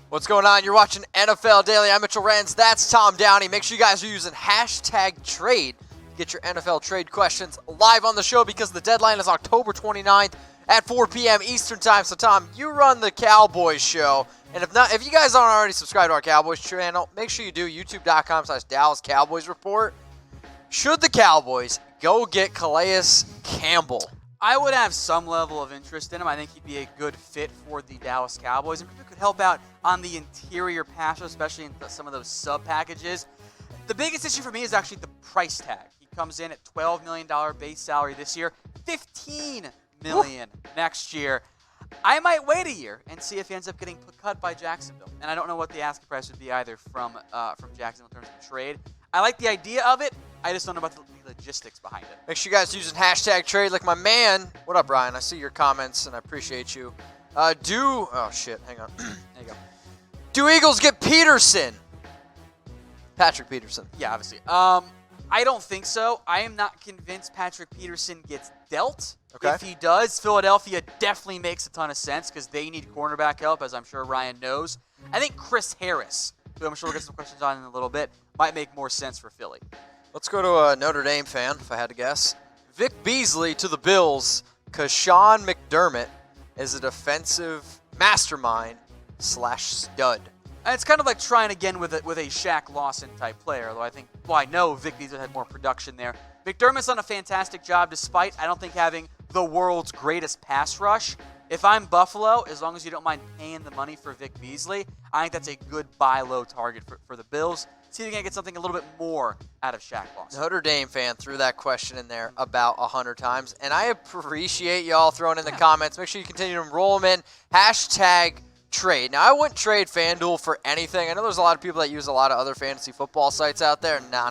What's going on? You're watching NFL Daily. I'm Mitchell Renz. That's Tom Downey. Make sure you guys are using hashtag trade to get your NFL trade questions live on the show because the deadline is October 29th at 4 p.m. Eastern time. So, Tom, you run the Cowboys show. And if you guys aren't already subscribed to our Cowboys channel, make sure you do. YouTube.com/Dallas Cowboys Report. Should the Cowboys go get Calais Campbell? I would have some level of interest in him. I think he'd be a good fit for the Dallas Cowboys. And could help out on the interior pass, especially in some of those sub-packages. The biggest issue for me is actually the price tag. He comes in at $12 million base salary this year, $15 million next year. I might wait a year and see if he ends up getting cut by Jacksonville. And I don't know what the asking price would be either from Jacksonville in terms of trade. I like the idea of it. I just don't know about the logistics behind it. Make sure you guys are using hashtag trade like my man. What up, Brian? I see your comments, and I appreciate you. Oh, shit. Hang on. There you go. Do Eagles get Peterson? Patrick Peterson. Yeah, obviously. I don't think so. I am not convinced Patrick Peterson gets dealt. Okay. If he does, Philadelphia definitely makes a ton of sense because they need cornerback help, as I'm sure Ryan knows. I think Chris Harris, who I'm sure we'll get some questions on in a little bit, might make more sense for Philly. Let's go to a Notre Dame fan, if I had to guess. Vic Beasley to the Bills because Sean McDermott is a defensive mastermind / stud. And it's kind of like trying again with a Shaq Lawson type player, although I know Vic Beasley had more production there. McDermott's done a fantastic job despite, I don't think, having the world's greatest pass rush. If I'm Buffalo, as long as you don't mind paying the money for Vic Beasley, I think that's a good buy low target for the Bills. See if you can get something a little bit more out of Shaq Lawson. Notre Dame fan threw that question in there about 100 times, and I appreciate y'all throwing in the comments. Make sure you continue to roll them in. Hashtag trade. Now, I wouldn't trade FanDuel for anything. I know there's a lot of people that use a lot of other fantasy football sites out there. No.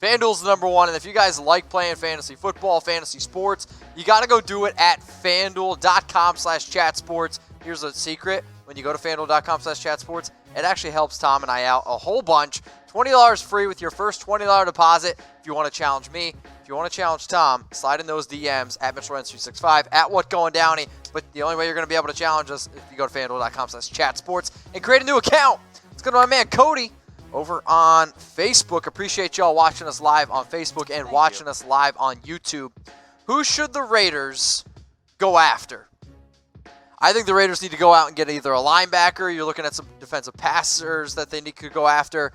FanDuel's the number one, and if you guys like playing fantasy football, fantasy sports, you got to go do it at FanDuel.com/chatsports. Here's a secret. When you go to FanDuel.com/chatsports, it actually helps Tom and I out a whole bunch. $20 free with your first $20 deposit if you want to challenge me. If you want to challenge Tom, slide in those DMs at MitchellRenz365, at WhatGoingDowney. But the only way you're going to be able to challenge us is if you go to FanDuel.com/chatsports and create a new account. Let's go to my man Cody over on Facebook. Appreciate y'all watching us live on Facebook and watching us live on YouTube. Who should the Raiders go after? I think the Raiders need to go out and get either a linebacker. You're looking at some defensive passers that they could go after.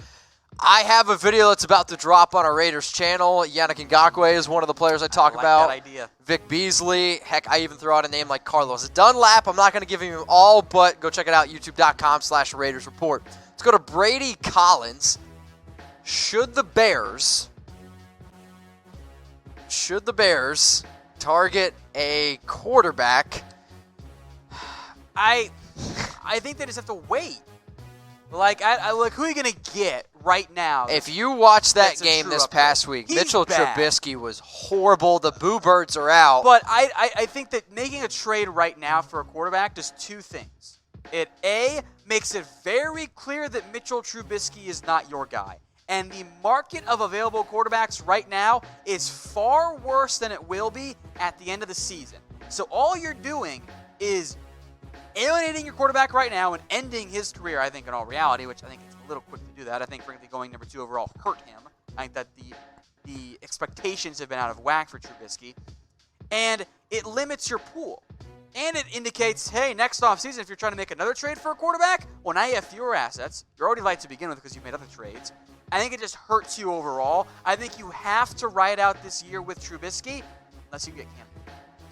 I have a video that's about to drop on our Raiders channel. Yannick Ngakoue is one of the players I talk about. That idea. Vic Beasley. Heck, I even throw out a name like Carlos Dunlap. I'm not going to give him all, but go check it out, youtube.com/Raiders Report. Let's go to Brady Collins. Should the Bears target a quarterback? I think they just have to wait. Like, who are you going to get right now? If you watch that game this past week, Mitchell Trubisky was horrible. The Boo Birds are out. But I think that making a trade right now for a quarterback does two things. It, A, makes it very clear that Mitchell Trubisky is not your guy. And the market of available quarterbacks right now is far worse than it will be at the end of the season. So all you're doing is alienating your quarterback right now and ending his career, I think, in all reality, which I think it's a little quick to do that. I think, frankly, going number 2 overall hurt him. I think that the expectations have been out of whack for Trubisky. And it limits your pool. And it indicates, hey, next offseason, if you're trying to make another trade for a quarterback, well, now you have fewer assets. You're already light to begin with because you've made other trades. I think it just hurts you overall. I think you have to ride out this year with Trubisky unless you get Cam Newton.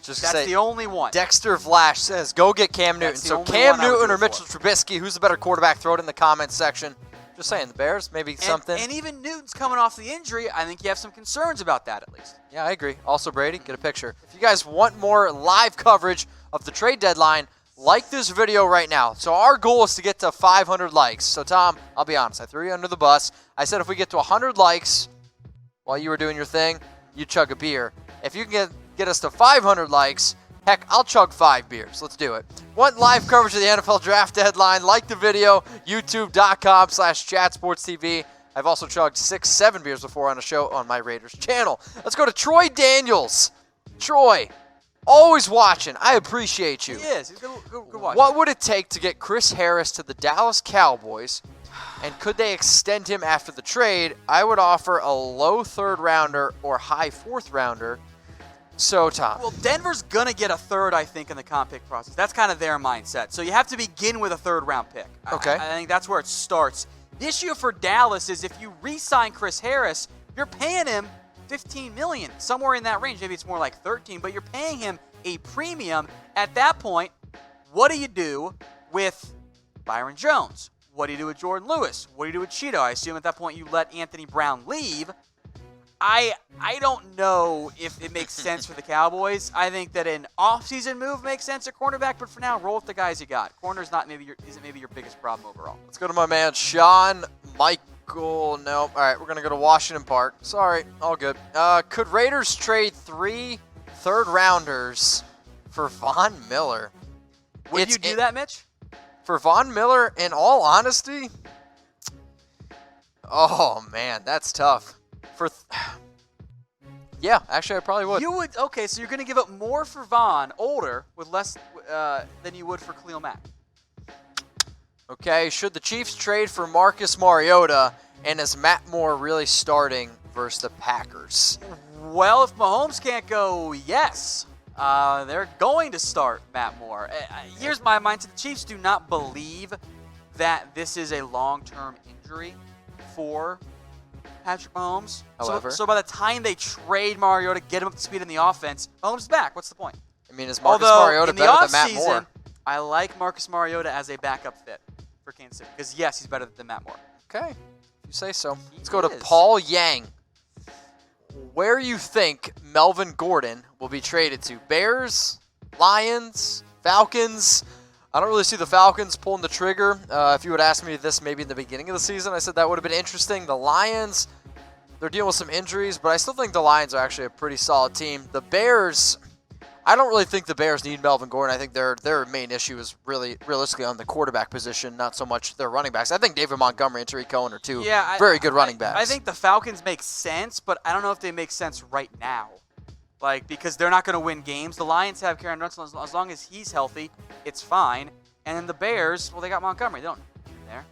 That's the only one. Dexter Vlash says, go get Cam Newton. So Cam Newton or Mitchell Trubisky, who's the better quarterback? Throw it in the comments section. Just saying, the Bears, maybe something. And even Newton's coming off the injury. I think you have some concerns about that at least. Yeah, I agree. Also, Brady, get a picture. If you guys want more live coverage of the trade deadline, like this video right now. So our goal is to get to 500 likes. So, Tom, I'll be honest. I threw you under the bus. I said if we get to 100 likes while you were doing your thing, you chug a beer. If you can get us to 500 likes, heck, I'll chug 5 beers. Let's do it. Want live coverage of the NFL draft deadline? Like the video, youtube.com/chatsportstv. I've also chugged 6-7 beers before on a show on my Raiders channel. Let's go to Troy Daniels. Troy, Always watching. I appreciate you. He is. He's good watch. What would it take to get Chris Harris to the Dallas Cowboys? And could they extend him after the trade? I would offer a low third rounder or high fourth rounder. So, Tom. Well, Denver's going to get a third, I think, in the comp pick process. That's kind of their mindset. So you have to begin with a third round pick. Okay. I think that's where it starts. The issue for Dallas is if you re-sign Chris Harris, you're paying him $15 million, somewhere in that range. Maybe it's more like 13, but you're paying him a premium. At that point, what do you do with Byron Jones? What do you do with Jordan Lewis? What do you do with Cheeto? I assume at that point you let Anthony Brown leave. I don't know if it makes sense for the Cowboys. I think that an offseason move makes sense at cornerback, but for now, roll with the guys you got. Corner's isn't maybe your biggest problem overall. Let's go to my man, Sean Michael. Nope. All right, we're going to go to Washington Park. Sorry, all good. Could Raiders trade 3 third-rounders for Von Miller? Would you do that, Mitch? For Von Miller, in all honesty? Oh, man, that's tough. Yeah, actually, I probably would. You would? Okay, so you're going to give up more for Von, older, with less than you would for Khalil Mack. Okay, should the Chiefs trade for Marcus Mariota, and is Matt Moore really starting versus the Packers? Well, if Mahomes can't go, yes. They're going to start Matt Moore. Here's my mindset. The Chiefs do not believe that this is a long-term injury for Patrick Mahomes. However, so by the time they trade Mariota, get him up to speed in the offense, Mahomes is back. What's the point? I mean, is Marcus Mariota better than Matt Moore? I like Marcus Mariota as a backup fit for Kansas City because, yes, he's better than Matt Moore. Okay, if you say so. Let's go to Paul Yang. Where you think Melvin Gordon will be traded to? Bears, Lions, Falcons? I don't really see the Falcons pulling the trigger. If you would ask me this maybe in the beginning of the season, I said that would have been interesting. The Lions, they're dealing with some injuries, but I still think the Lions are actually a pretty solid team. The Bears, I don't really think the Bears need Melvin Gordon. I think their main issue is really realistically on the quarterback position, not so much their running backs. I think David Montgomery and Tariq Cohen are two very good running backs. I think the Falcons make sense, but I don't know if they make sense right now. Because they're not going to win games. The Lions have Karen Russell. As long as he's healthy, it's fine. And then the Bears, well, they got Montgomery. They don't need him there.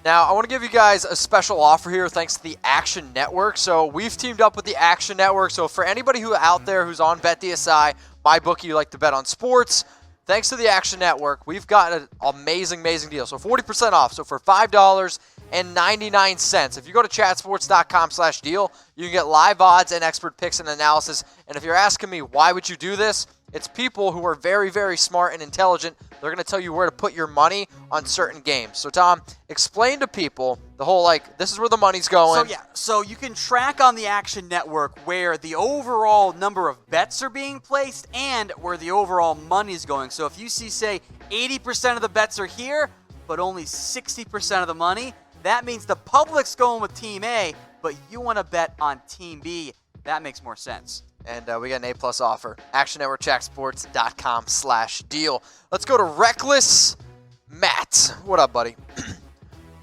Now, I want to give you guys a special offer here thanks to the Action Network. So we've teamed up with the Action Network. So for anybody who out there who's on BetDSI, MyBookie, you like to bet on sports, thanks to the Action Network, we've got an amazing deal. So 40% off. So for $5.99, if you go to chatsports.com/deal, you can get live odds and expert picks and analysis. And if you're asking me, why would you do this? It's people who are very smart and intelligent. They're going to tell you where to put your money on certain games. So, Tom, explain to people the whole, this is where the money's going. So you can track on the Action Network where the overall number of bets are being placed and where the overall money is going. So if you see, say, 80% of the bets are here, but only 60% of the money, that means the public's going with Team A, but you want to bet on Team B. That makes more sense. And we got an A+ offer. Action Network, chatsports.com/deal. Let's go to Reckless Matt. What up, buddy?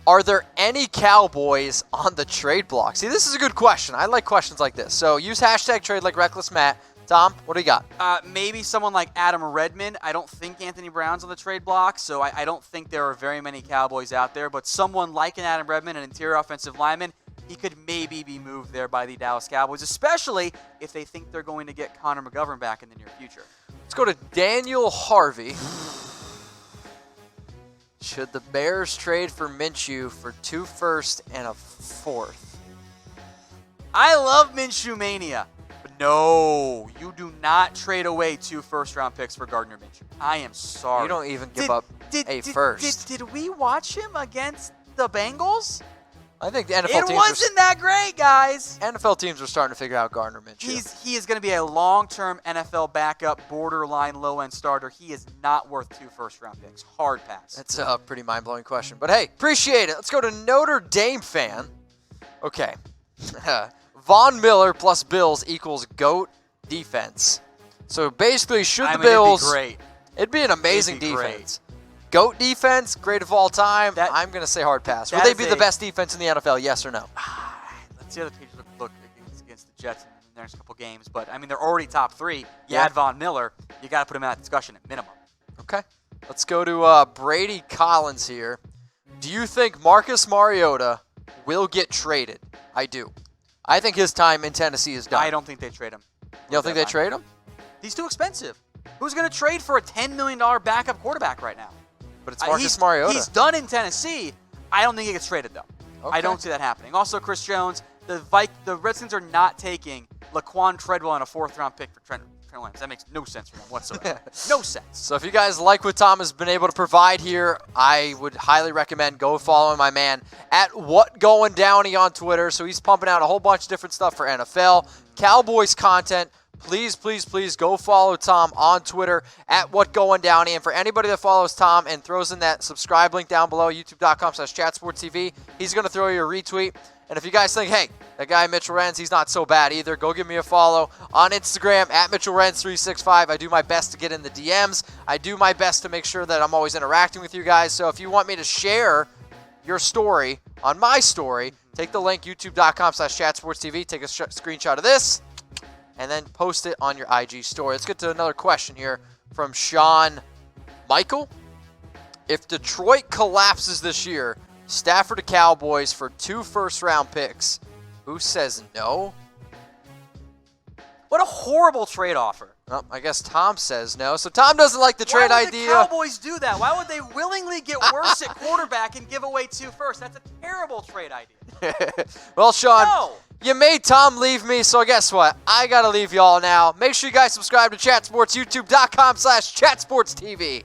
Are there any Cowboys on the trade block? See, this is a good question. I like questions like this. So use hashtag trade like Reckless Matt. Tom, what do you got? Maybe someone like Adam Redmond. I don't think Anthony Brown's on the trade block, so I don't think there are very many Cowboys out there. But someone like an Adam Redmond, an interior offensive lineman, he could maybe be moved there by the Dallas Cowboys, especially if they think they're going to get Connor McGovern back in the near future. Let's go to Daniel Harvey. Should the Bears trade for Minshew for 2 firsts and a 4th? I love Minshew Mania. But no, you do not trade away 2 first-round picks for Gardner Minshew. I am sorry. You don't even give up a first. Did we watch him against the Bengals? I think the NFL teams wasn't that great, guys. NFL teams are starting to figure out Gardner Minshew. He is going to be a long-term NFL backup, borderline low-end starter. He is not worth 2 first-round picks. Hard pass. That's a pretty mind-blowing question. But, hey, appreciate it. Let's go to Notre Dame fan. Okay. Von Miller plus Bills equals GOAT defense. So, basically, the Bills... It'd be great. It'd be an amazing defense. GOAT defense, great of all time. I'm going to say hard pass. Will they be the best defense in the NFL, yes or no? Let's see how the Patriots look against the Jets in the next couple games. But, they're already top 3. You add Von Miller. you got to put him in that discussion at minimum. Okay. Let's go to Brady Collins here. Do you think Marcus Mariota will get traded? I do. I think his time in Tennessee is done. I don't think they trade him. You don't think they trade him? He's too expensive. Who's going to trade for a $10 million backup quarterback right now? But it's Marcus Mariota. He's done in Tennessee. I don't think he gets traded, though. Okay. I don't see that happening. Also, Chris Jones, the Redskins are not taking Laquan Treadwell and a 4th-round pick for Trent Williams. That makes no sense for them whatsoever. No sense. So if you guys like what Tom has been able to provide here, I would highly recommend go following my man at WhatGoingDowney on Twitter. So he's pumping out a whole bunch of different stuff for NFL, Cowboys content. Please, please, please go follow Tom on Twitter at WhatGoingDowney. And for anybody that follows Tom and throws in that subscribe link down below, youtube.com/chatsportstv, he's going to throw you a retweet. And if you guys think, hey, that guy Mitchell Renz, he's not so bad either, go give me a follow on Instagram at MitchellRenz365. I do my best to get in the DMs. I do my best to make sure that I'm always interacting with you guys. So if you want me to share your story on my story, take the link, youtube.com/chatsportstv, take a screenshot of this, and then post it on your IG story. Let's get to another question here from Sean Michael. If Detroit collapses this year, Stafford to Cowboys for 2 first-round picks, who says no? What a horrible trade offer. Well, I guess Tom says no. So Tom doesn't like the trade idea. Why would the Cowboys do that? Why would they willingly get worse at quarterback and give away 2 firsts? That's a terrible trade idea. Well, Sean, No. you made Tom leave me, so guess what? I got to leave y'all now. Make sure you guys subscribe to Chat Sports, youtube.com/chatsportstv.